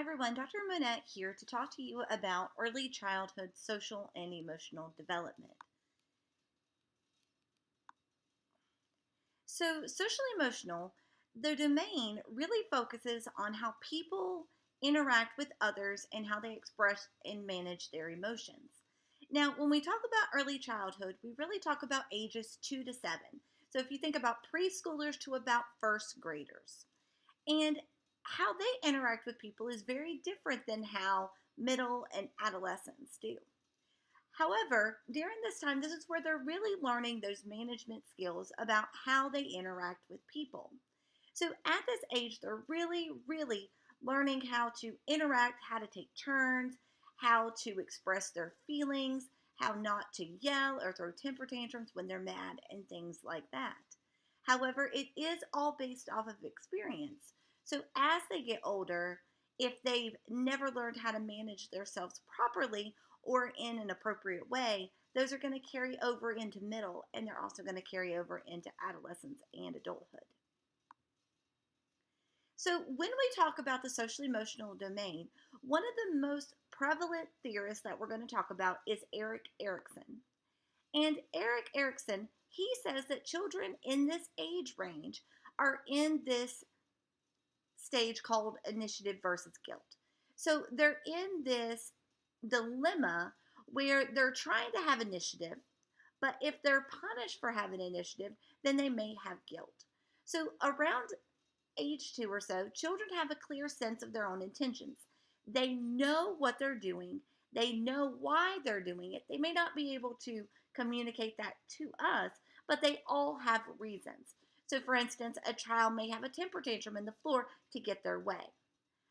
Hi everyone, Dr. Monette here to talk to you about early childhood social and emotional development. So, social emotional, the domain really focuses on how people interact with others and how they express and manage their emotions. Now, when we talk about early childhood, we really talk about ages 2 to 7. So, if you think about preschoolers to about first graders. And how they interact with people is very different than how middle and adolescents do. However, during this time, this is where they're really learning those management skills about how they interact with people. So at this age, they're really learning how to interact, how to take turns, how to express their feelings, how not to yell or throw temper tantrums when they're mad, and things like that. However, it is all based off of experience. So as they get older, if they've never learned how to manage themselves properly or in an appropriate way, those are going to carry over into middle, and they're also going to carry over into adolescence and adulthood. So, when we talk about the social emotional domain, one of the most prevalent theorists that we're going to talk about is Erik Erikson. And Erik Erikson, he says that children in this age range are in this stage called initiative versus guilt. So, they're in this dilemma where they're trying to have initiative, but if they're punished for having initiative, then they may have guilt. So, around age 2 or so, children have a clear sense of their own intentions. They know what they're doing, they know why they're doing it. They may not be able to communicate that to us, but they all have reasons. So, for instance, a child may have a temper tantrum in the floor to get their way.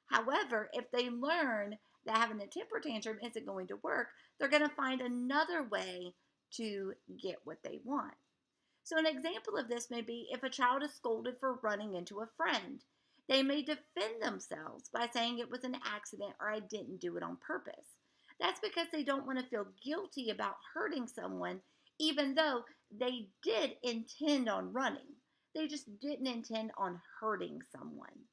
However, if they learn that having a temper tantrum isn't going to work, they're going to find another way to get what they want. So, an example of this may be if a child is scolded for running into a friend. They may defend themselves by saying it was an accident or I didn't do it on purpose. That's because they don't want to feel guilty about hurting someone, even though they did intend on running. They just didn't intend on hurting someone.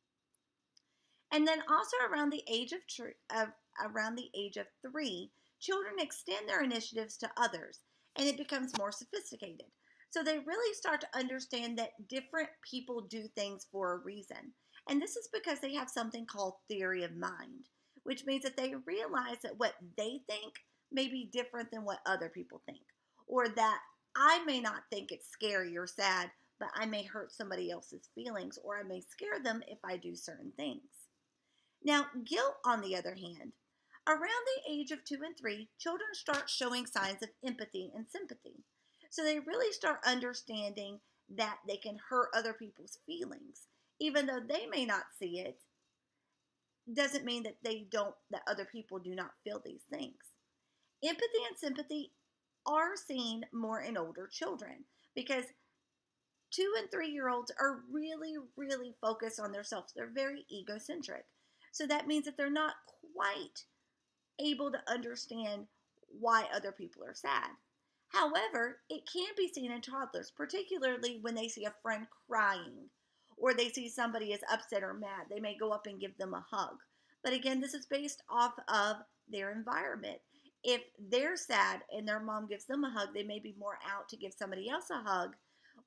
And then also around the age of 3, children extend their initiatives to others, and it becomes more sophisticated. So they really start to understand that different people do things for a reason. And this is because they have something called theory of mind, which means that they realize that what they think may be different than what other people think, or that I may not think it's scary or sad, but I may hurt somebody else's feelings, or I may scare them if I do certain things. Now, guilt, on the other hand, around the age of 2 and 3, children start showing signs of empathy and sympathy. So they really start understanding that they can hurt other people's feelings. Even though they may not see it, doesn't mean that that other people do not feel these things. Empathy and sympathy are seen more in older children because 2 and 3 year olds are really focused on themselves. They're very egocentric. So that means that they're not quite able to understand why other people are sad. However, it can be seen in toddlers, particularly when they see a friend crying or they see somebody is upset or mad. They may go up and give them a hug. But again, this is based off of their environment. If they're sad and their mom gives them a hug, they may be more out to give somebody else a hug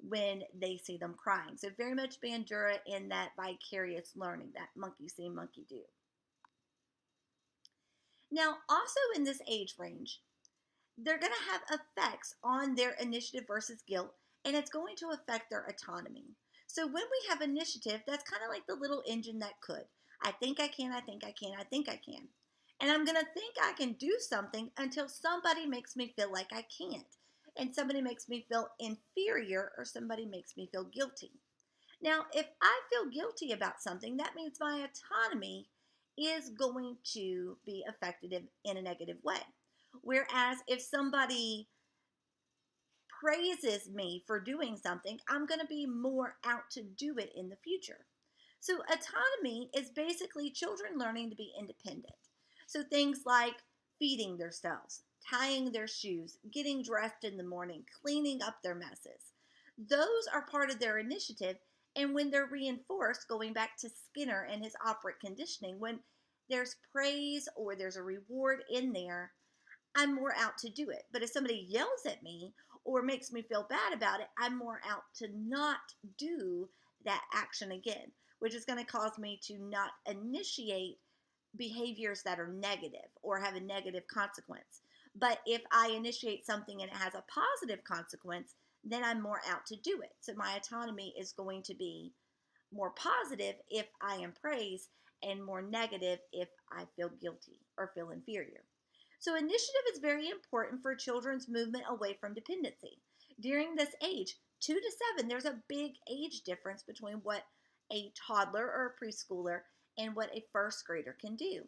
when they see them crying. So very much Bandura in that vicarious learning, that monkey see, monkey do. Now, also in this age range, they're going to have effects on their initiative versus guilt, and it's going to affect their autonomy. So when we have initiative, that's kind of like the little engine that could. I think I can, I think I can, I think I can. And I'm going to think I can do something until somebody makes me feel like I can't. And somebody makes me feel inferior or somebody makes me feel guilty. Now, if I feel guilty about something, that means my autonomy is going to be affected in a negative way. Whereas if somebody praises me for doing something, I'm going to be more out to do it in the future. So, autonomy is basically children learning to be independent. So, things like feeding themselves, tying their shoes, getting dressed in the morning, cleaning up their messes. Those are part of their initiative. And when they're reinforced, going back to Skinner and his operant conditioning, when there's praise or there's a reward in there, I'm more out to do it. But if somebody yells at me or makes me feel bad about it, I'm more out to not do that action again, which is going to cause me to not initiate behaviors that are negative or have a negative consequence. But if I initiate something and it has a positive consequence, then I'm more out to do it. So my autonomy is going to be more positive if I am praised and more negative if I feel guilty or feel inferior. So initiative is very important for children's movement away from dependency. During this age, 2 to 7, there's a big age difference between what a toddler or a preschooler and what a first grader can do.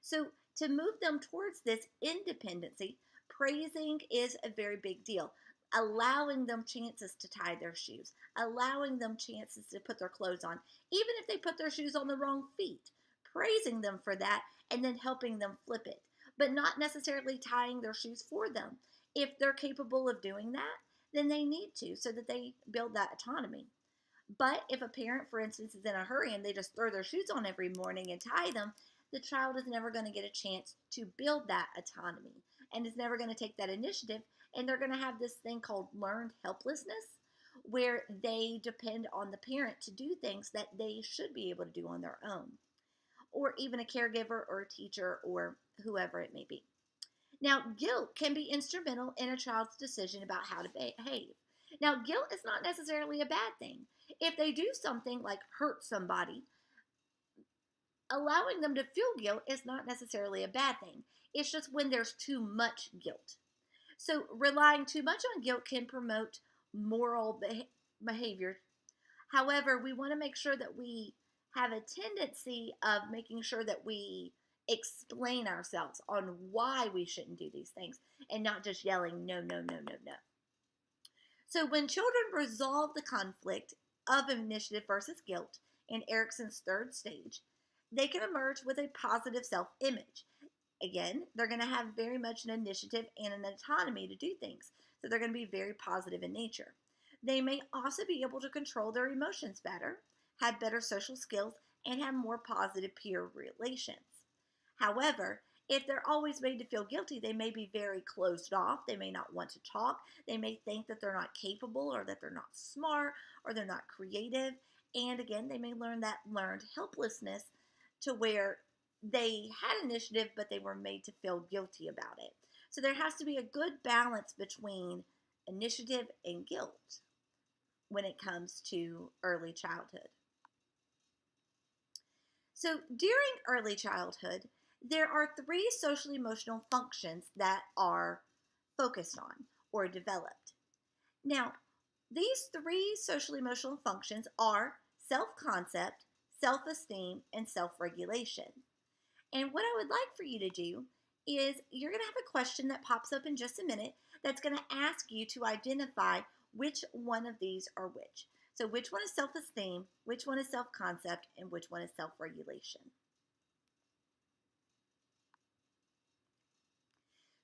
So to move them towards this independency, praising is a very big deal. Allowing them chances to tie their shoes, allowing them chances to put their clothes on, even if they put their shoes on the wrong feet, praising them for that and then helping them flip it, but not necessarily tying their shoes for them. If they're capable of doing that, then they need to so that they build that autonomy. But if a parent, for instance, is in a hurry and they just throw their shoes on every morning and tie them, the child is never going to get a chance to build that autonomy and is never going to take that initiative. And they're going to have this thing called learned helplessness, where they depend on the parent to do things that they should be able to do on their own, or even a caregiver or a teacher or whoever it may be. Now, guilt can be instrumental in a child's decision about how to behave. Now, guilt is not necessarily a bad thing. If they do something like hurt somebody, allowing them to feel guilt is not necessarily a bad thing. It's just when there's too much guilt. So, relying too much on guilt can promote moral behavior. However, we want to make sure that we have a tendency of making sure that we explain ourselves on why we shouldn't do these things and not just yelling, no, no, no, no, no. So when children resolve the conflict of initiative versus guilt in Erikson's third stage, they can emerge with a positive self-image. Again, they're going to have very much an initiative and an autonomy to do things. So they're going to be very positive in nature. They may also be able to control their emotions better, have better social skills, and have more positive peer relations. However, if they're always made to feel guilty, they may be very closed off. They may not want to talk. They may think that they're not capable or that they're not smart or they're not creative. And again, they may learn that learned helplessness to where they had initiative, but they were made to feel guilty about it. So there has to be a good balance between initiative and guilt when it comes to early childhood. So during early childhood, there are 3 social emotional functions that are focused on or developed. Now, these 3 social emotional functions are self-concept, self-esteem, and self-regulation. And what I would like for you to do is you're going to have a question that pops up in just a minute that's going to ask you to identify which one of these are which. So which one is self-esteem, which one is self-concept, and which one is self-regulation.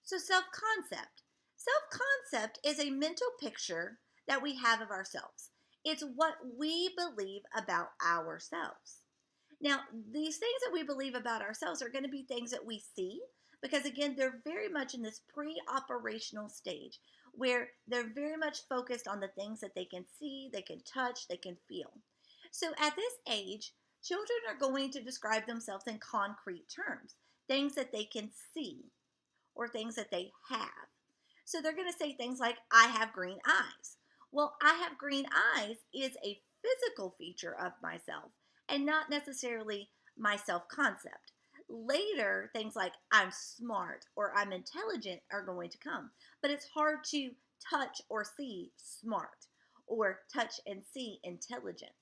So self-concept. Self-concept is a mental picture that we have of ourselves. It's what we believe about ourselves. Now, these things that we believe about ourselves are going to be things that we see because, again, they're very much in this pre-operational stage where they're very much focused on the things that they can see, they can touch, they can feel. So at this age, children are going to describe themselves in concrete terms, things that they can see or things that they have. So they're going to say things like, I have green eyes. Well, I have green eyes is a physical feature of myself and not necessarily my self-concept. Later, things like I'm smart or I'm intelligent are going to come, but it's hard to touch or see smart or touch and see intelligence.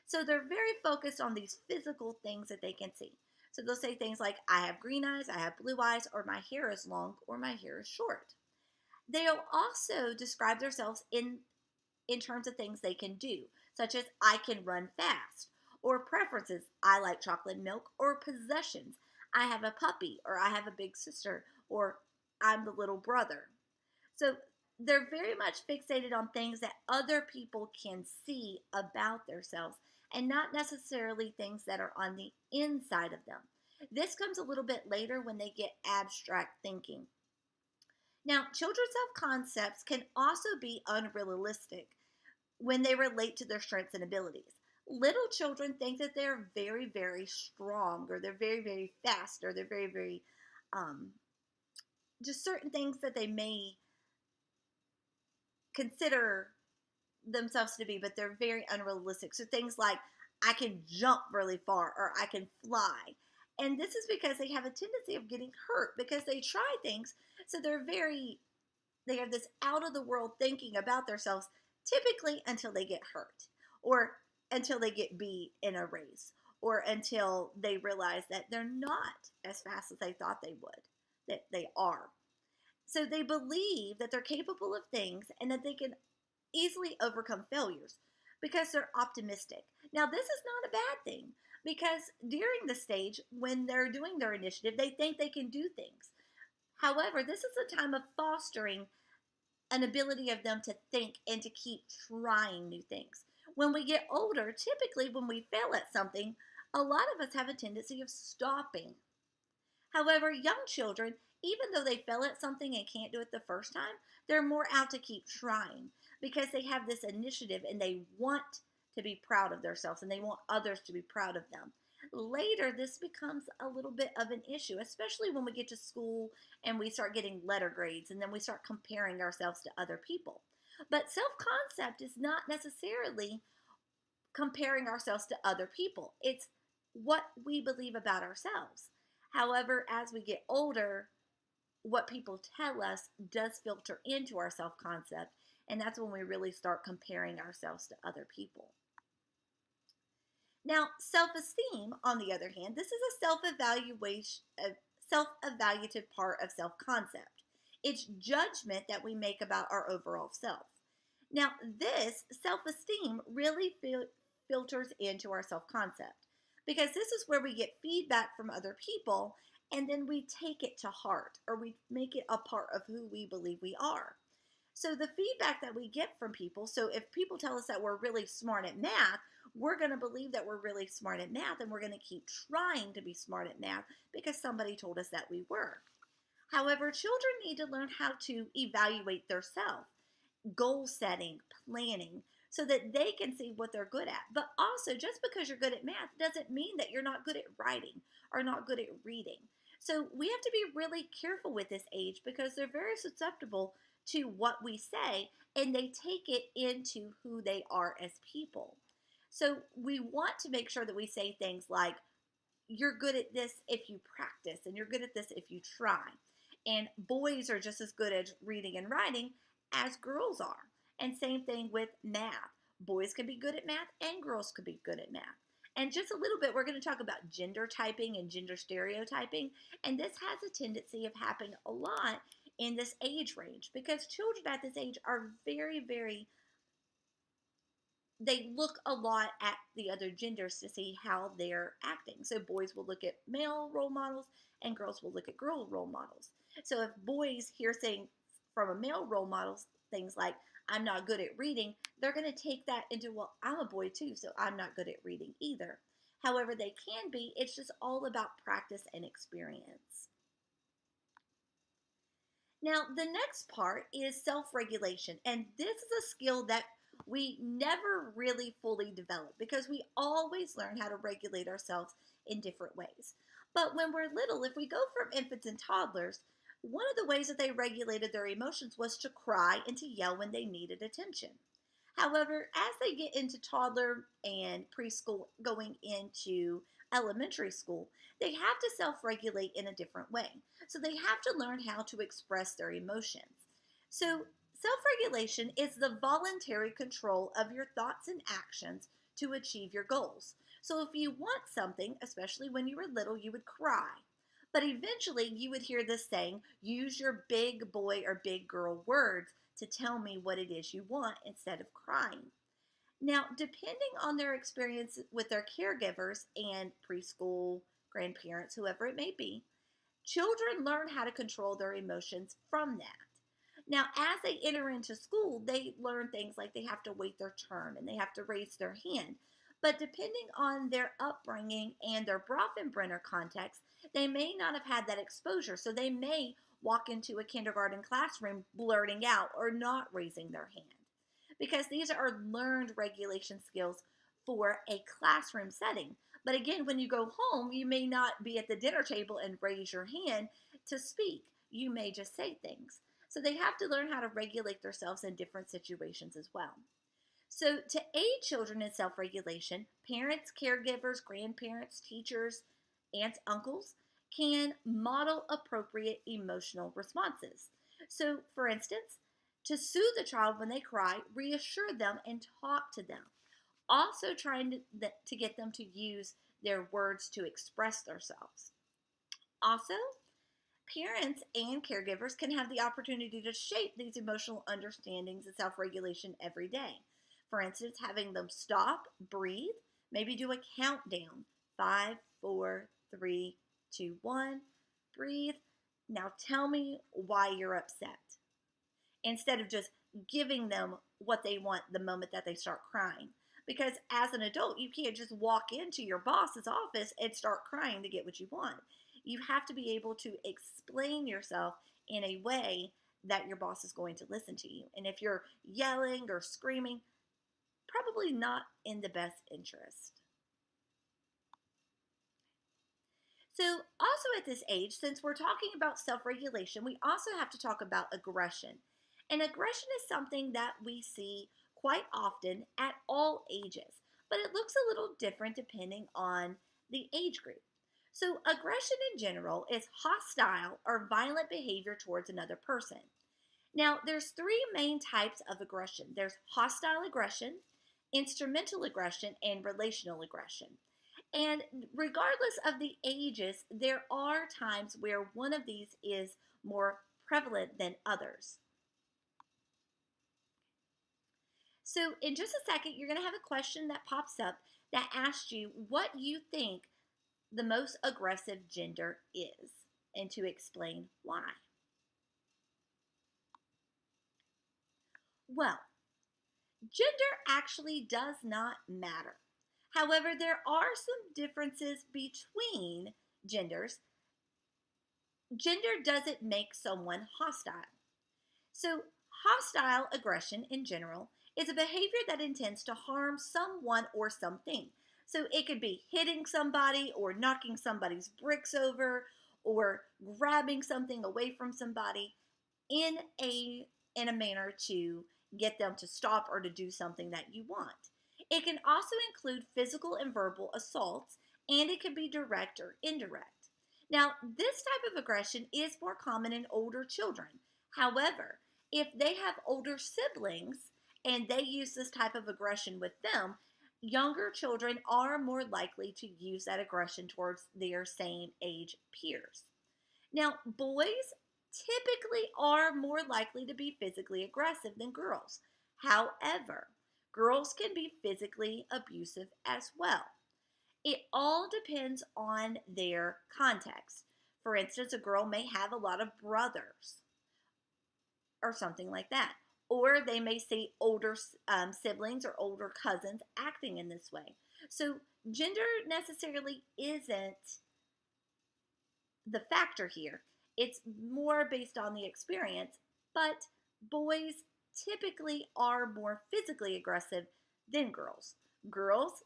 So they're very focused on these physical things that they can see. So they'll say things like, I have green eyes, I have blue eyes, or my hair is long, or my hair is short. They'll also describe themselves in terms of things they can do, such as I can run fast, or preferences, I like chocolate milk, or possessions, I have a puppy, or I have a big sister, or I'm the little brother. So they're very much fixated on things that other people can see about themselves and not necessarily things that are on the inside of them. This comes a little bit later when they get abstract thinking. Now, children's self concepts can also be unrealistic when they relate to their strengths and abilities. Little children think that they're very, very strong, or they're very, very fast, or they're very, very, um, just certain things that they may consider themselves to be, but they're very unrealistic. So things like, I can jump really far, or I can fly. And this is because they have a tendency of getting hurt because they try things. So they have this out of the world thinking about themselves, typically until they get hurt, or until they get beat in a race, or until they realize that they're not as fast as they thought they would, that they are. So they believe that they're capable of things and that they can easily overcome failures because they're optimistic. Now, this is not a bad thing because during the stage when they're doing their initiative, they think they can do things. However, this is a time of fostering an ability of them to think and to keep trying new things. When we get older, typically when we fail at something, a lot of us have a tendency of stopping. However, young children, even though they fail at something and can't do it the first time, they're more out to keep trying because they have this initiative and they want to be proud of themselves and they want others to be proud of them. Later, this becomes a little bit of an issue, especially when we get to school and we start getting letter grades and then we start comparing ourselves to other people. But self concept is not necessarily comparing ourselves to other people, it's what we believe about ourselves. However, as we get older, what people tell us does filter into our self concept, and that's when we really start comparing ourselves to other people. Now, self esteem, on the other hand, this is a self evaluative part of self concept. It's judgment that we make about our overall self. Now, this self esteem really filters into our self concept because this is where we get feedback from other people and then we take it to heart or we make it a part of who we believe we are. So the feedback that we get from people, so if people tell us that we're really smart at math, we're going to believe that we're really smart at math and we're going to keep trying to be smart at math because somebody told us that we were. However, children need to learn how to evaluate themselves, goal setting, planning, so that they can see what they're good at. But also, just because you're good at math doesn't mean that you're not good at writing or not good at reading. So we have to be really careful with this age because they're very susceptible to what we say and they take it into who they are as people. So we want to make sure that we say things like, you're good at this if you practice, and you're good at this if you try. And boys are just as good at reading and writing as girls are. And same thing with math. Boys can be good at math and girls can be good at math. And just a little bit, we're going to talk about gender typing and gender stereotyping. And this has a tendency of happening a lot in this age range because children at this age are very, very, they look a lot at the other genders to see how they're acting. So boys will look at male role models and girls will look at girl role models. So if boys hear things from a male role model, things like, I'm not good at reading, they're going to take that into, well, I'm a boy too, so I'm not good at reading either. However, they can be. It's just all about practice and experience. Now, the next part is self-regulation, and this is a skill that we never really fully develop because we always learn how to regulate ourselves in different ways. But when we're little, if we go from infants and toddlers, one of the ways that they regulated their emotions was to cry and to yell when they needed attention. However, as they get into toddler and preschool, going into elementary school, they have to self regulate in a different way. So they have to learn how to express their emotions. So, self regulation is the voluntary control of your thoughts and actions to achieve your goals. So, if you want something, especially when you were little, you would cry. But eventually, you would hear this saying, use your big boy or big girl words to tell me what it is you want instead of crying. Now, depending on their experience with their caregivers and preschool, grandparents, whoever it may be, children learn how to control their emotions from that. Now, as they enter into school, they learn things like they have to wait their turn and they have to raise their hand. But depending on their upbringing and their Bronfenbrenner context, they may not have had that exposure. So they may walk into a kindergarten classroom blurting out or not raising their hand, because these are learned regulation skills for a classroom setting. But again, when you go home, you may not be at the dinner table and raise your hand to speak. You may just say things. So they have to learn how to regulate themselves in different situations as well. So, to aid children in self regulation, parents, caregivers, grandparents, teachers, aunts, uncles can model appropriate emotional responses. So, for instance, to soothe a child when they cry, reassure them and talk to them. Also, trying to get them to use their words to express themselves. Also, parents and caregivers can have the opportunity to shape these emotional understandings and self regulation every day. For instance, having them stop, breathe, maybe do a countdown: 5, 4, 3, 2, 1, breathe. Now tell me why you're upset. Instead of just giving them what they want the moment that they start crying. Because as an adult, you can't just walk into your boss's office and start crying to get what you want. You have to be able to explain yourself in a way that your boss is going to listen to you. And if you're yelling or screaming, probably not in the best interest. So, also at this age, since we're talking about self regulation, we also have to talk about aggression. And aggression is something that we see quite often at all ages, but it looks a little different depending on the age group. So, aggression in general is hostile or violent behavior towards another person. Now, there's three main types of aggression. There's hostile aggression, instrumental aggression, and relational aggression. And regardless of the ages, there are times where one of these is more prevalent than others. So, in just a second, you're going to have a question that pops up that asks you what you think the most aggressive gender is and to explain why. Well, gender actually does not matter. However, there are some differences between genders. Gender doesn't make someone hostile. So, hostile aggression in general is a behavior that intends to harm someone or something. So, it could be hitting somebody or knocking somebody's bricks over or grabbing something away from somebody in a manner to get them to stop or to do something that you want. It can also include physical and verbal assaults, and it can be direct or indirect. Now, this type of aggression is more common in older children. However, if they have older siblings and they use this type of aggression with them, younger children are more likely to use that aggression towards their same age peers. Now, boys typically are more likely to be physically aggressive than girls. However, girls can be physically abusive as well. It all depends on their context. For instance, a girl may have a lot of brothers or something like that. Or they may see older siblings or older cousins acting in this way. So, gender necessarily isn't the factor here. It's more based on the experience, but boys typically are more physically aggressive than girls. Girls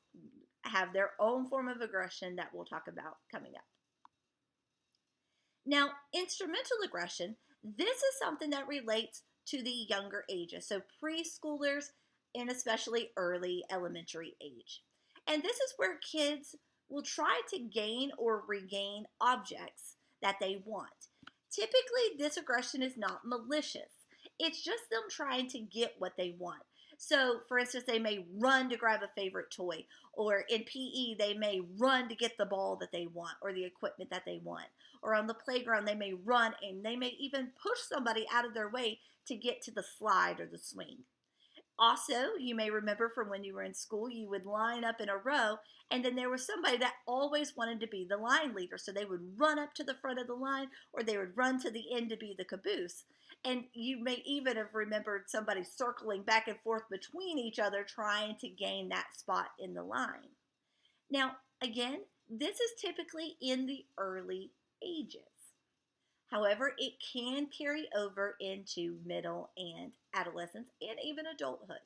have their own form of aggression that we'll talk about coming up. Now, instrumental aggression, this is something that relates to the younger ages, so preschoolers and especially early elementary age. And this is where kids will try to gain or regain objects that they want. Typically, this aggression is not malicious. It's just them trying to get what they want. So, for instance, they may run to grab a favorite toy, or in PE, they may run to get the ball that they want or the equipment that they want. Or on the playground, they may run and they may even push somebody out of their way to get to the slide or the swing. Also, you may remember from when you were in school, you would line up in a row, and then there was somebody that always wanted to be the line leader. So they would run up to the front of the line, or they would run to the end to be the caboose. And you may even have remembered somebody circling back and forth between each other trying to gain that spot in the line. Now, again, this is typically in the early ages. However, it can carry over into middle and adolescence and even adulthood.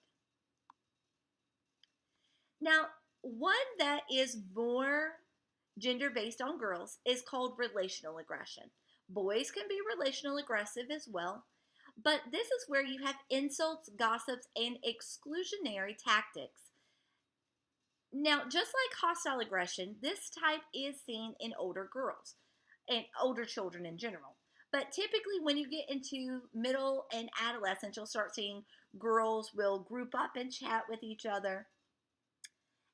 Now, one that is more gender based on girls is called relational aggression. Boys can be relational aggressive as well, but this is where you have insults, gossips, and exclusionary tactics. Now, just like hostile aggression, this type is seen in older girls and older children in general. But typically, when you get into middle and adolescence, you'll start seeing girls will group up and chat with each other,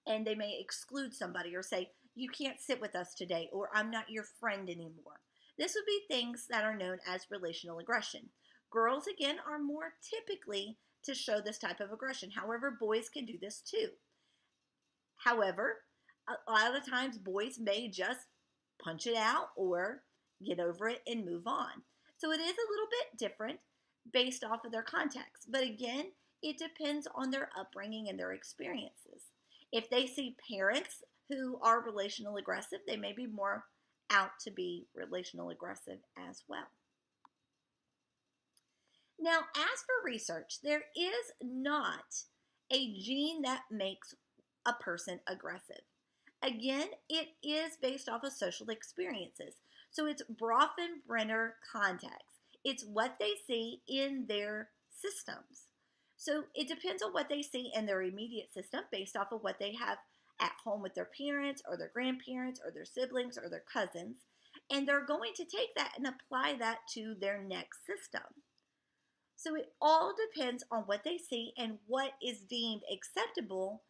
and they may exclude somebody or say, "You can't sit with us today," or "I'm not your friend anymore." This would be things that are known as relational aggression. Girls, again, are more typically to show this type of aggression. However, boys can do this too. However, a lot of times boys may just punch it out or get over it and move on. So it is a little bit different based off of their context. But again, it depends on their upbringing and their experiences. If they see parents who are relational aggressive, they may be more out to be relational aggressive as well. Now, as for research, there is not a gene that makes a person aggressive. Again, it is based off of social experiences. So it's Bronfenbrenner context. It's what they see in their systems. So it depends on what they see in their immediate system based off of what they have at home with their parents or their grandparents or their siblings or their cousins. And they're going to take that and apply that to their next system. So it all depends on what they see and what is deemed acceptable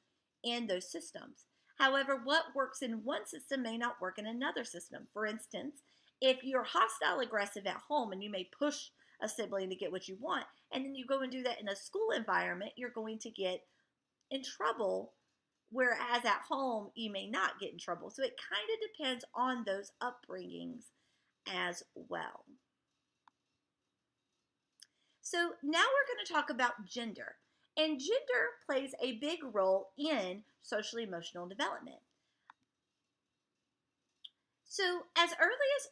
in those systems. However, what works in one system may not work in another system. For instance, if you're hostile aggressive at home and you may push a sibling to get what you want, and then you go and do that in a school environment, you're going to get in trouble, whereas at home you may not get in trouble. So it kind of depends on those upbringings as well. So now we're going to talk about gender. And gender plays a big role in social emotional development. So, as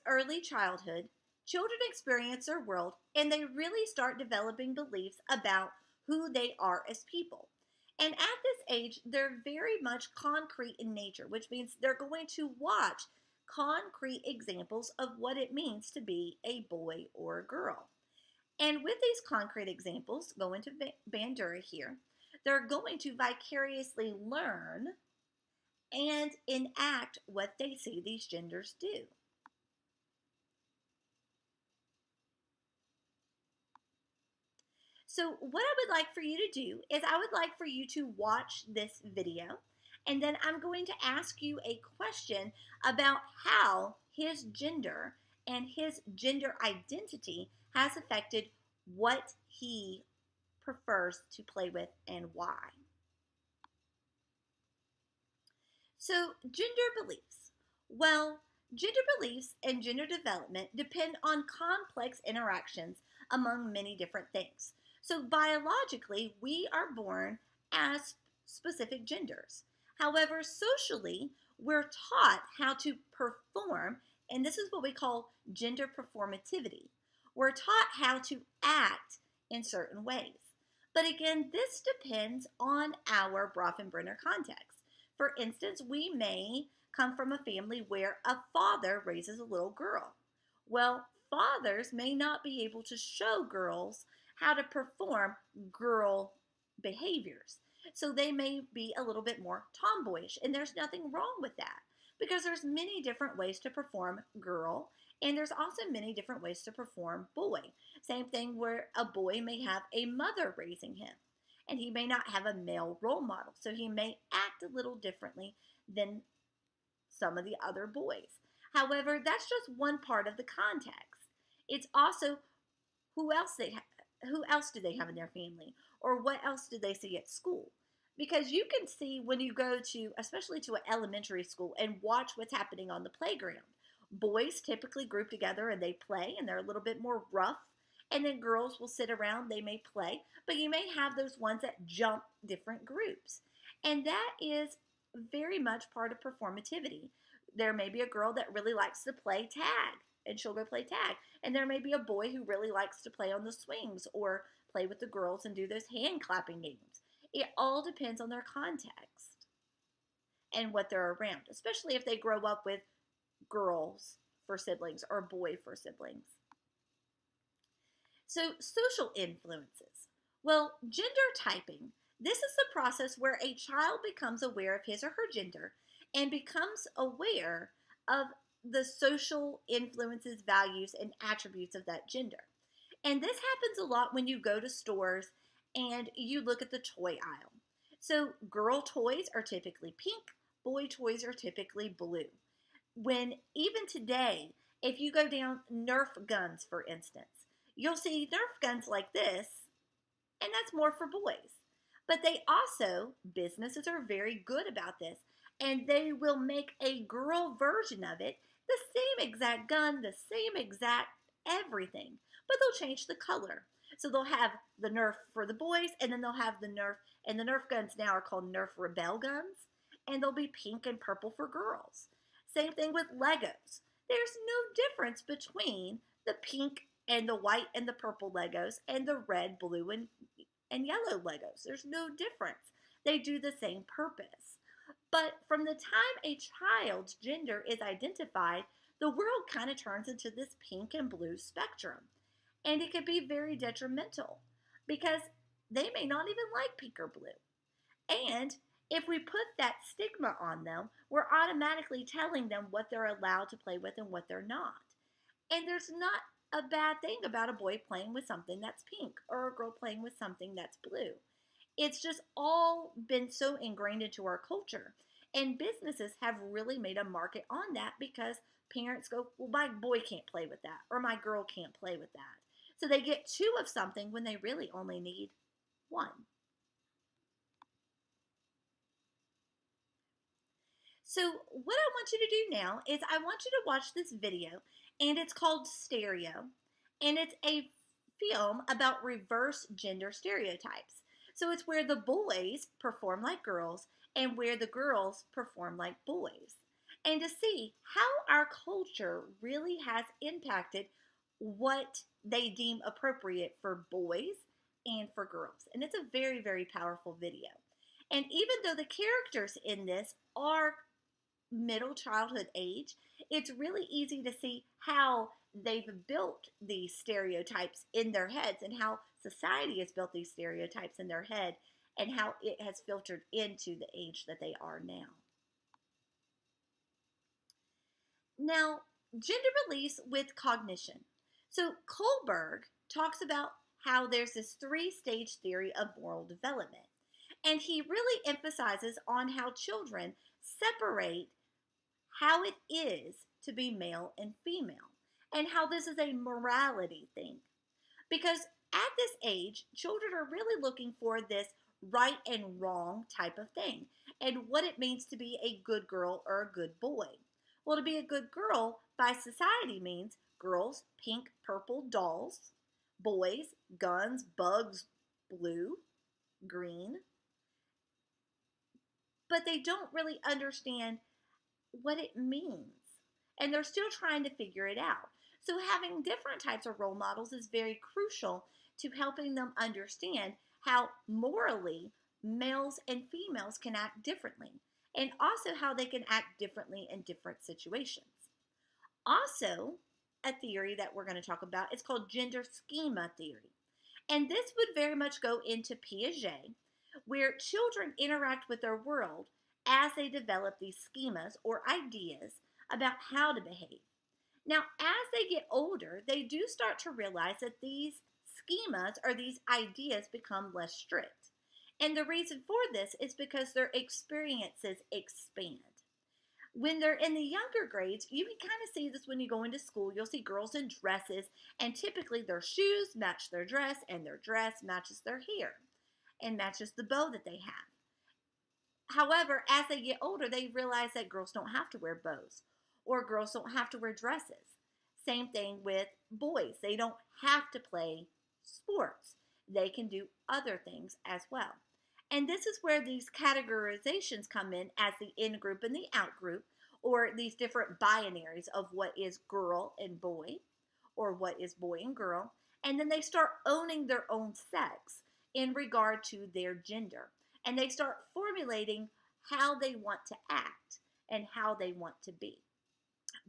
early childhood, children experience their world and they really start developing beliefs about who they are as people. And at this age, they're very much concrete in nature, which means they're going to watch concrete examples of what it means to be a boy or a girl. And with these concrete examples, go into Bandura here, they're going to vicariously learn and enact what they see these genders do. So what I would like for you to do is I would like for you to watch this video, and then I'm going to ask you a question about how his gender and his gender identity has affected what he prefers to play with and why. So, gender beliefs. Well, gender beliefs and gender development depend on complex interactions among many different things. So, biologically, we are born as specific genders. However, socially, we're taught how to perform, and this is what we call gender performativity. We're taught how to act in certain ways. But again, this depends on our Bronfenbrenner context. For instance, we may come from a family where a father raises a little girl. Well, fathers may not be able to show girls how to perform girl behaviors. So they may be a little bit more tomboyish, and there's nothing wrong with that because there's many different ways to perform girl, and there's also many different ways to perform boy. Same thing where a boy may have a mother raising him, and he may not have a male role model, so he may act a little differently than some of the other boys. However, that's just one part of the context. It's also who else do they have in their family, or what else do they see at school? Because you can see when you go to, especially to an elementary school, and watch what's happening on the playground. Boys typically group together and they play, and they're a little bit more rough. And then girls will sit around, they may play, but you may have those ones that jump different groups. And that is very much part of performativity. There may be a girl that really likes to play tag. and she'll go play tag. And there may be a boy who really likes to play on the swings or play with the girls and do those hand clapping games. It all depends on their context and what they're around, especially if they grow up with girls for siblings or boy for siblings. So, social influences. Well, gender typing. This is the process where a child becomes aware of his or her gender and becomes aware of the social influences, values, and attributes of that gender. And this happens a lot when you go to stores and you look at the toy aisle. So, girl toys are typically pink, boy toys are typically blue. When even today, if you go down Nerf guns, for instance, you'll see Nerf guns like this, and that's more for boys. But they also, businesses are very good about this, and they will make a girl version of it, the same exact gun, the same exact everything, but they'll change the color. So they'll have the Nerf for the boys, and then they'll have the Nerf, and the Nerf guns now are called Nerf Rebel guns, and they'll be pink and purple for girls. Same thing with Legos. There's no difference between the pink and the white and the purple Legos and the red, blue, and yellow Legos. There's no difference. They do the same purpose. But from the time a child's gender is identified, the world kind of turns into this pink and blue spectrum. And it could be very detrimental because they may not even like pink or blue. And if we put that stigma on them, we're automatically telling them what they're allowed to play with and what they're not. And there's not a bad thing about a boy playing with something that's pink or a girl playing with something that's blue. It's just all been so ingrained into our culture. And businesses have really made a market on that because parents go, well, my boy can't play with that, or my girl can't play with that. So they get two of something when they really only need one. So what I want you to do now is I want you to watch this video, and it's called Stereo, and it's a film about reverse gender stereotypes. So it's where the boys perform like girls and where the girls perform like boys. And to see how our culture really has impacted what they deem appropriate for boys and for girls. And it's a very, very powerful video. And even though the characters in this are middle childhood age, it's really easy to see how they've built these stereotypes in their heads and how society has built these stereotypes in their head and how it has filtered into the age that they are now. Now, gender release with cognition. So Kohlberg talks about how there's this three-stage theory of moral development. And he really emphasizes on how children separate how it is to be male and female, and how this is a morality thing. Because at this age, children are really looking for this right and wrong type of thing, and what it means to be a good girl or a good boy. Well, to be a good girl by society means girls, pink, purple dolls, boys, guns, bugs, blue, green. But they don't really understand what it means. And they're still trying to figure it out. So having different types of role models is very crucial to helping them understand how morally males and females can act differently, and also how they can act differently in different situations. Also, a theory that we're going to talk about is called gender schema theory. And this would very much go into Piaget, where children interact with their world as they develop these schemas or ideas about how to behave. Now, as they get older, they do start to realize that these schemas or these ideas become less strict. And the reason for this is because their experiences expand. When they're in the younger grades, you can kind of see this when you go into school. You'll see girls in dresses, and typically their shoes match their dress, and their dress matches their hair and matches the bow that they have. However, as they get older, they realize that girls don't have to wear bows, or girls don't have to wear dresses. Same thing with boys. They don't have to play sports. They can do other things as well. And this is where these categorizations come in as the in group and the out group, or these different binaries of what is girl and boy, or what is boy and girl. And then they start owning their own sex in regard to their gender. And they start formulating how they want to act and how they want to be.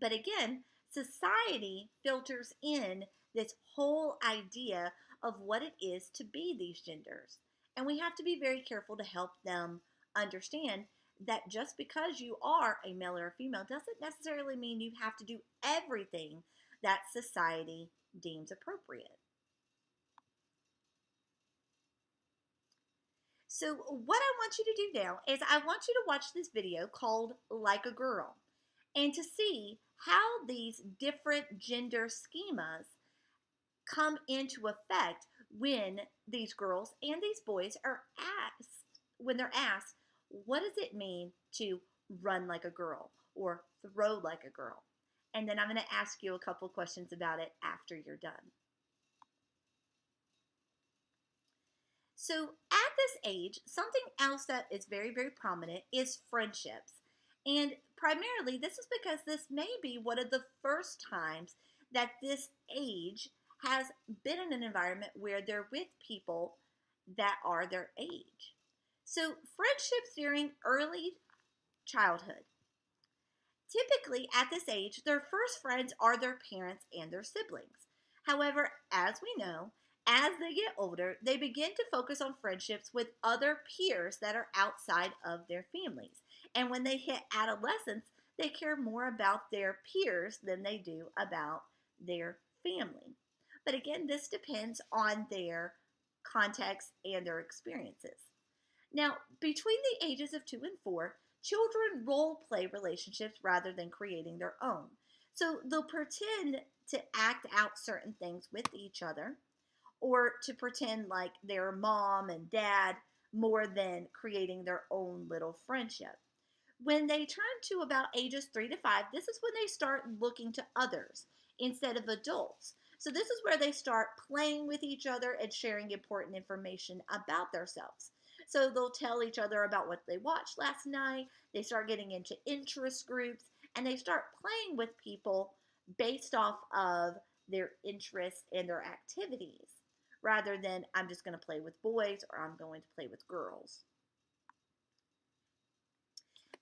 But again, society filters in this whole idea of what it is to be these genders. And we have to be very careful to help them understand that just because you are a male or a female doesn't necessarily mean you have to do everything that society deems appropriate. So, what I want you to do now is I want you to watch this video called Like a Girl and to see how these different gender schemas come into effect when these girls and these boys are asked, when they're asked, what does it mean to run like a girl or throw like a girl? And then I'm going to ask you a couple questions about it after you're done. So at this age, something else that is very, very prominent is friendships. And primarily, this is because this may be one of the first times that this age has been in an environment where they're with people that are their age. So friendships during early childhood. Typically, at this age, their first friends are their parents and their siblings. However, as we know, as they get older, they begin to focus on friendships with other peers that are outside of their families. And when they hit adolescence, they care more about their peers than they do about their family. But again, this depends on their context and their experiences. Now, between the ages of 2 and 4, children role play relationships rather than creating their own. So they'll pretend to act out certain things with each other or to pretend like they're mom and dad more than creating their own little friendship. When they turn to about ages 3 to 5, this is when they start looking to others instead of adults. So this is where they start playing with each other and sharing important information about themselves. So they'll tell each other about what they watched last night. They start getting into interest groups and they start playing with people based off of their interests and their activities rather than I'm just going to play with boys or I'm going to play with girls.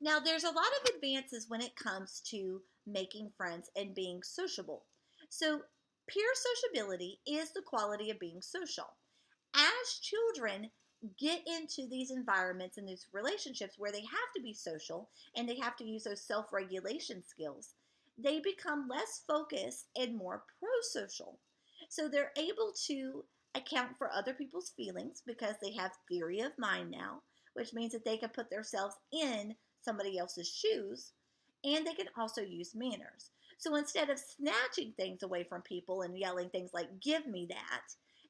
Now, there's a lot of advances when it comes to making friends and being sociable. So, peer sociability is the quality of being social. As children get into these environments and these relationships where they have to be social and they have to use those self regulation skills, they become less focused and more pro social. So, they're able to account for other people's feelings because they have theory of mind now, which means that they can put themselves in somebody else's shoes, and they can also use manners. So instead of snatching things away from people and yelling things like, give me that,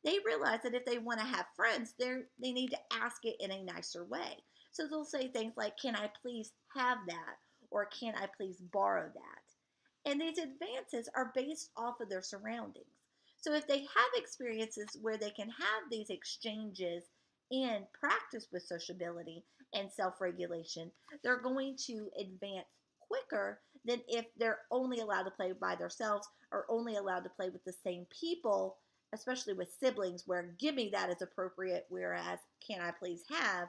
they realize that if they want to have friends, they need to ask it in a nicer way. So they'll say things like, can I please have that? Or can I please borrow that? And these advances are based off of their surroundings. So if they have experiences where they can have these exchanges and practice with sociability and self-regulation, they're going to advance quicker than if they're only allowed to play by themselves or only allowed to play with the same people, especially with siblings where give me that is appropriate, whereas can I please have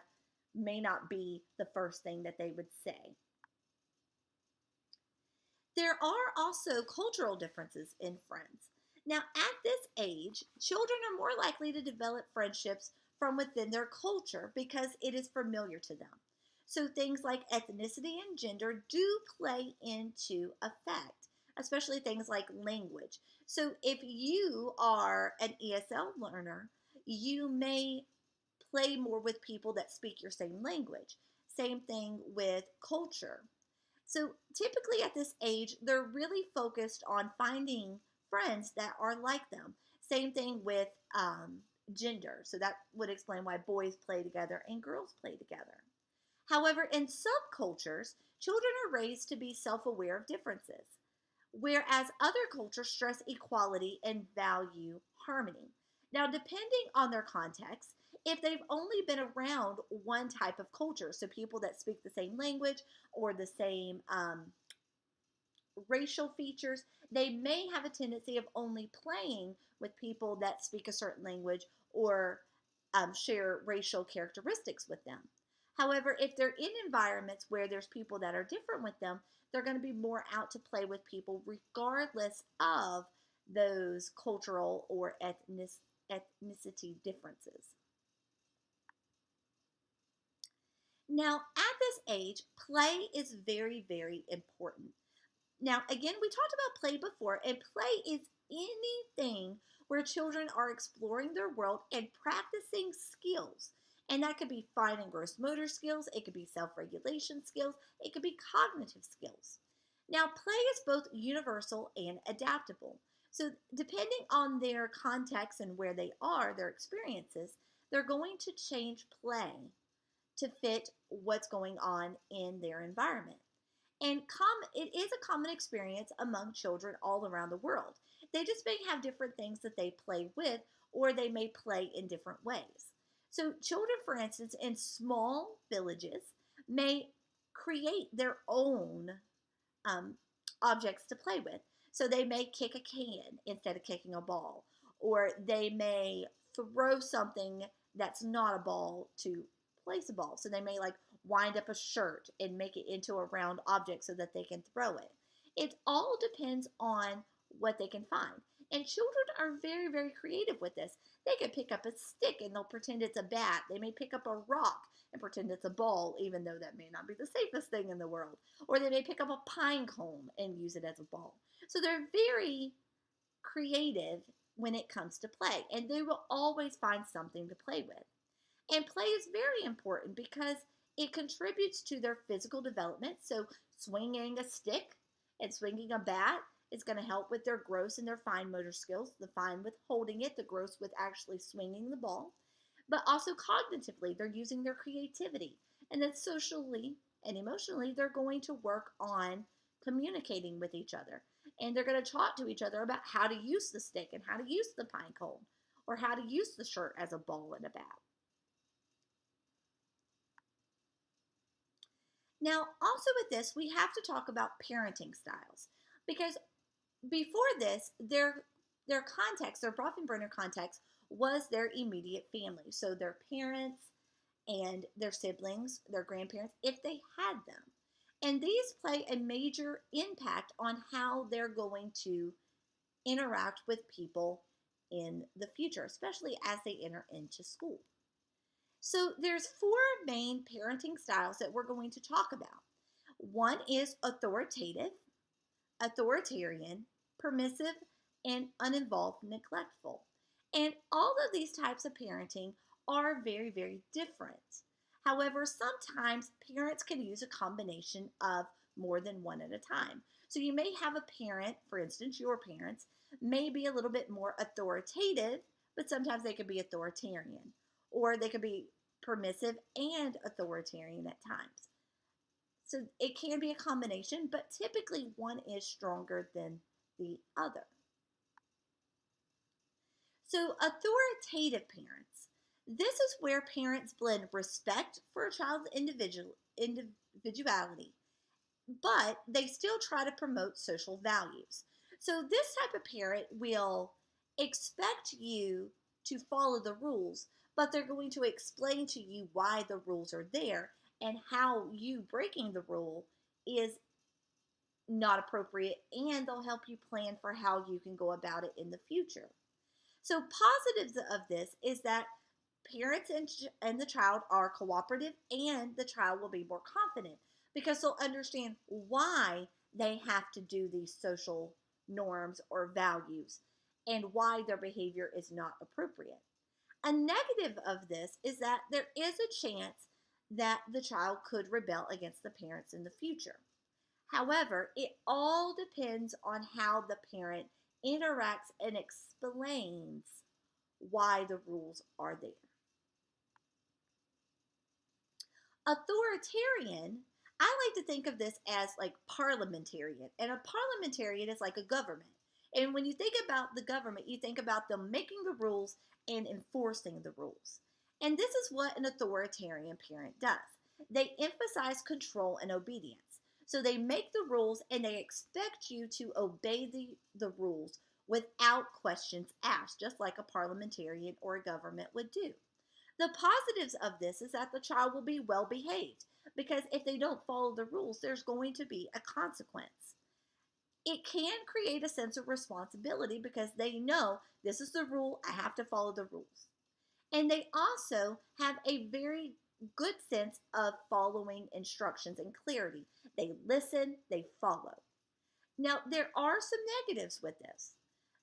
may not be the first thing that they would say. There are also cultural differences in friends. Now, at this age, children are more likely to develop friendships from within their culture because it is familiar to them. So, things like ethnicity and gender do play into effect, especially things like language. So, if you are an ESL learner, you may play more with people that speak your same language. Same thing with culture. So typically at this age, they're really focused on finding friends that are like them. Same thing with gender. So that would explain why boys play together and girls play together. However, in some cultures, children are raised to be self aware of differences, whereas other cultures stress equality and value harmony. Now, depending on their context, if they've only been around one type of culture, so people that speak the same language or the same racial features, they may have a tendency of only playing with people that speak a certain language or share racial characteristics with them. However, if they're in environments where there's people that are different with them, they're going to be more out to play with people regardless of those cultural or ethnicity differences. Now, at this age, play is very, very important. Now, again, we talked about play before, and play is anything where children are exploring their world and practicing skills. And that could be fine and gross motor skills, it could be self regulation skills, it could be cognitive skills. Now, play is both universal and adaptable. So, depending on their context and where they are, their experiences, they're going to change play to fit what's going on in their environment. And it is a common experience among children all around the world. They just may have different things that they play with, or they may play in different ways. So, children, for instance, in small villages may create their own um, objects to play with. So, they may kick a can instead of kicking a ball, or they may throw something that's not a ball to place a ball. So, they may like wind up a shirt and make it into a round object so that they can throw it. It all depends on what they can find. And children are very, very creative with this. They can pick up a stick and they'll pretend it's a bat. They may pick up a rock and pretend it's a ball, even though that may not be the safest thing in the world. Or they may pick up a pine cone and use it as a ball. So they're very creative when it comes to play, and they will always find something to play with. And play is very important because it contributes to their physical development. So, swinging a stick and swinging a bat is going to help with their gross and their fine motor skills. The fine with holding it, the gross with actually swinging the ball. But also cognitively, they're using their creativity. And then socially and emotionally, they're going to work on communicating with each other. And they're going to talk to each other about how to use the stick and how to use the pine cone, or how to use the shirt as a ball and a bat. Now, also with this, we have to talk about parenting styles, because before this, their context, their Bronfenbrenner context, was their immediate family. So their parents and their siblings, their grandparents, if they had them. And these play a major impact on how they're going to interact with people in the future, especially as they enter into school. So there's four main parenting styles that we're going to talk about. One is authoritative, authoritarian, permissive, and uninvolved neglectful. And all of these types of parenting are very, very different. However, sometimes parents can use a combination of more than one at a time. So you may have a parent, for instance, your parents may be a little bit more authoritative, but sometimes they could be authoritarian, or they could be permissive and authoritarian at times. So it can be a combination, but typically one is stronger than the other. So authoritative parents. This is where parents blend respect for a child's individuality, but they still try to promote social values. So this type of parent will expect you to follow the rules, but they're going to explain to you why the rules are there and how you breaking the rule is not appropriate, and they'll help you plan for how you can go about it in the future. So positives of this is that parents and the child are cooperative, and the child will be more confident because they'll understand why they have to do these social norms or values and why their behavior is not appropriate. A negative of this is that there is a chance that the child could rebel against the parents in the future. However, it all depends on how the parent interacts and explains why the rules are there. Authoritarian, I like to think of this as like parliamentarian. And a parliamentarian is like a government. And when you think about the government, you think about them making the rules and enforcing the rules. And this is what an authoritarian parent does. They emphasize control and obedience. So they make the rules and they expect you to obey the rules without questions asked, just like a parliamentarian or a government would do. The positives of this is that the child will be well behaved because if they don't follow the rules, there's going to be a consequence. It can create a sense of responsibility because they know this is the rule, I have to follow the rules. And they also have a very good sense of following instructions and clarity. They listen, they follow. Now, there are some negatives with this.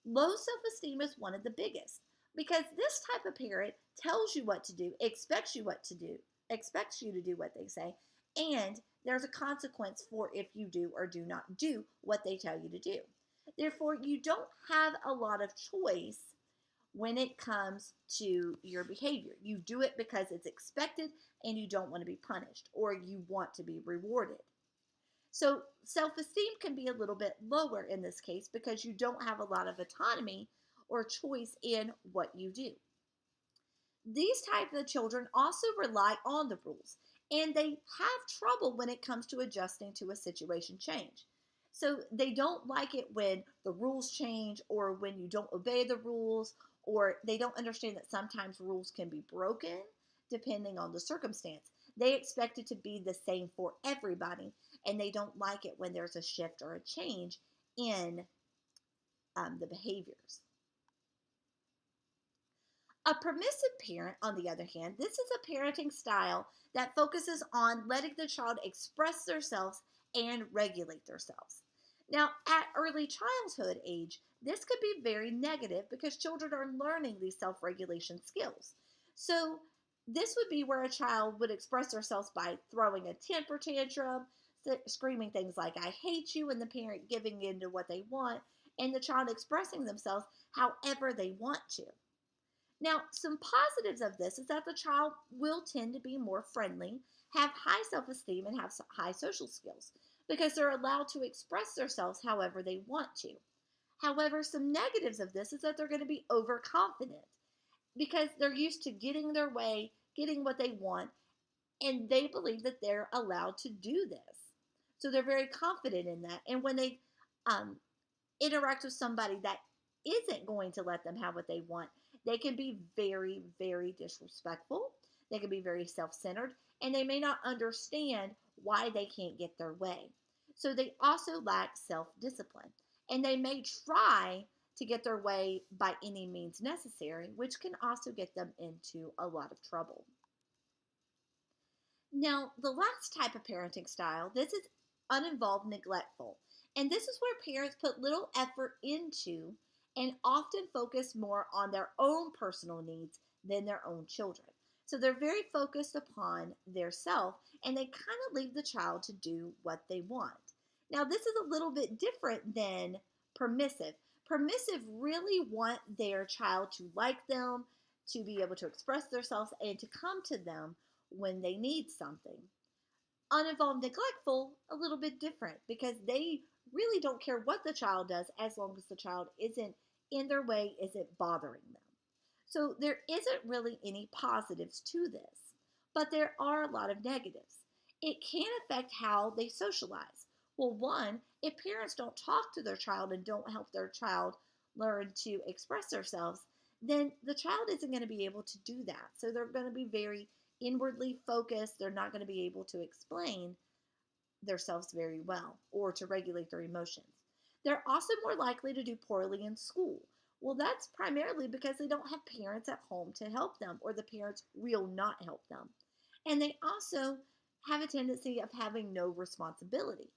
Low self esteem is one of the biggest because this type of parent tells you what to do, expects you what to do, expects you to do what they say, and there's a consequence for if you do or do not do what they tell you to do. Therefore, you don't have a lot of choice when it comes to your behavior. You do it because it's expected and you don't want to be punished or you want to be rewarded. So self-esteem can be a little bit lower in this case because you don't have a lot of autonomy or choice in what you do. These type of children also rely on the rules and they have trouble when it comes to adjusting to a situation change. So they don't like it when the rules change or when you don't obey the rules, or they don't understand that sometimes rules can be broken depending on the circumstance. They expect it to be the same for everybody and they don't like it when there's a shift or a change in the behaviors. A permissive parent, on the other hand, this is a parenting style that focuses on letting the child express themselves and regulate themselves. Now, at early childhood age, this could be very negative because children are learning these self regulation skills. So, this would be where a child would express themselves by throwing a temper tantrum, screaming things like, I hate you, and the parent giving in to what they want, and the child expressing themselves however they want to. Now, some positives of this is that the child will tend to be more friendly, have high self esteem, and have high social skills because they're allowed to express themselves however they want to. However, some negatives of this is that they're going to be overconfident because they're used to getting their way, getting what they want, and they believe that they're allowed to do this. So they're very confident in that. And when they um, interact with somebody that isn't going to let them have what they want, they can be very, very disrespectful. They can be very self centered, and they may not understand why they can't get their way. So they also lack self discipline, and they may try to get their way by any means necessary, which can also get them into a lot of trouble. Now, the last type of parenting style, this is uninvolved neglectful. And this is where parents put little effort into and often focus more on their own personal needs than their own children. So they're very focused upon their self and they kind of leave the child to do what they want. Now, this is a little bit different than permissive. Permissive really want their child to like them, to be able to express themselves, and to come to them when they need something. Uninvolved neglectful, a little bit different because they really don't care what the child does as long as the child isn't in their way, isn't bothering them. So there isn't really any positives to this, but there are a lot of negatives. It can affect how they socialize. Well, one, if parents don't talk to their child and don't help their child learn to express themselves, then the child isn't going to be able to do that. So they're going to be very inwardly focused. They're not going to be able to explain themselves very well or to regulate their emotions. They're also more likely to do poorly in school. Well, that's primarily because they don't have parents at home to help them, or the parents will not help them. And they also have a tendency of having no responsibility.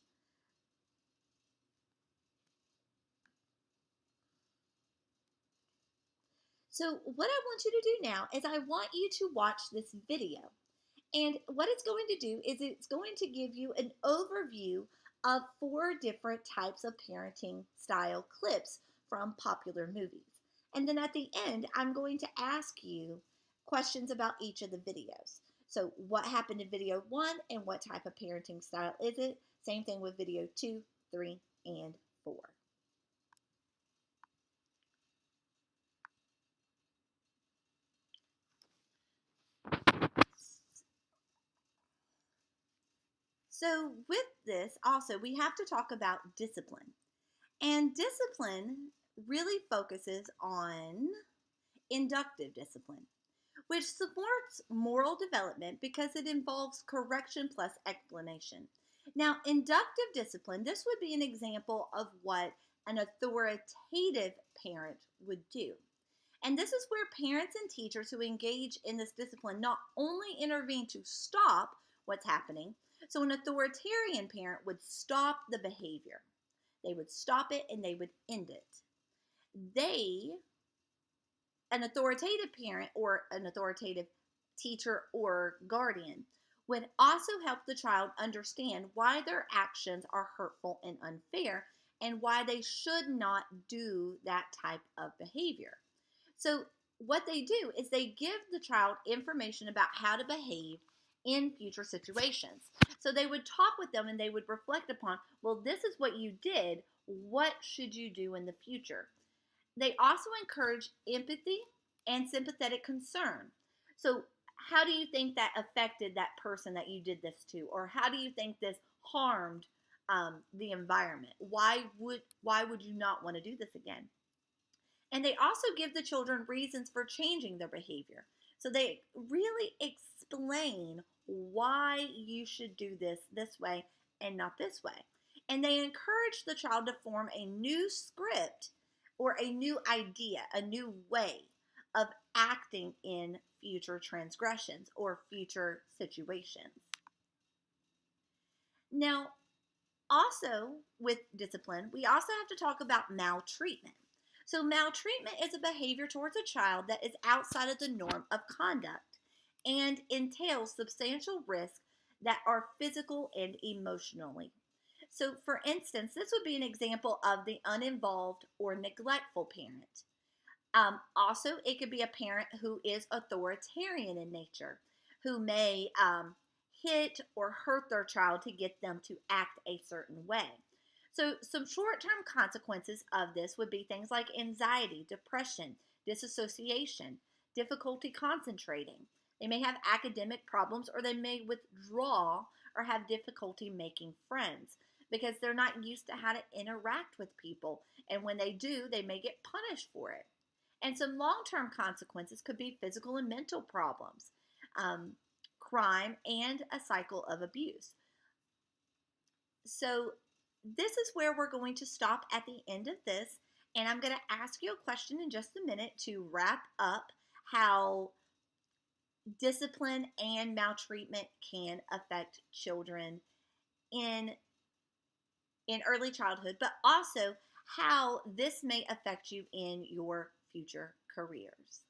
So, what I want you to do now is I want you to watch this video. And what it's going to do is it's going to give you an overview of 4 different types of parenting style clips from popular movies. And then at the end, I'm going to ask you questions about each of the videos. So, what happened in video 1 and what type of parenting style is it? Same thing with video 2, 3, and 4. So, with this, also, we have to talk about discipline. And discipline really focuses on inductive discipline, which supports moral development because it involves correction plus explanation. Now, inductive discipline, this would be an example of what an authoritative parent would do. And this is where parents and teachers who engage in this discipline not only intervene to stop what's happening, so an authoritarian parent would stop the behavior. They would stop it and they would end it. They, an authoritative parent or an authoritative teacher or guardian, would also help the child understand why their actions are hurtful and unfair and why they should not do that type of behavior. So, what they do is they give the child information about how to behave in future situations. So, they would talk with them and they would reflect upon, well, this is what you did. What should you do in the future? They also encourage empathy and sympathetic concern. So, how do you think that affected that person that you did this to, or how do you think this harmed the environment? Why would you not want to do this again? And they also give the children reasons for changing their behavior. So they really explain why you should do this way and not this way. And they encourage the child to form a new script or a new idea, a new way of acting in future transgressions or future situations. Now, also with discipline, we also have to talk about maltreatment. So, maltreatment is a behavior towards a child that is outside of the norm of conduct and entails substantial risks that are physical and emotionally. So, for instance, this would be an example of the uninvolved or neglectful parent. Also, it could be a parent who is authoritarian in nature, who may hit or hurt their child to get them to act a certain way. So, some short term consequences of this would be things like anxiety, depression, disassociation, difficulty concentrating. They may have academic problems or they may withdraw or have difficulty making friends because they're not used to how to interact with people. And when they do, they may get punished for it. And some long term consequences could be physical and mental problems, crime, and a cycle of abuse. So, this is where we're going to stop at the end of this. And I'm going to ask you a question in just a minute to wrap up how discipline and maltreatment can affect children in early childhood, but also how this may affect you in your future careers.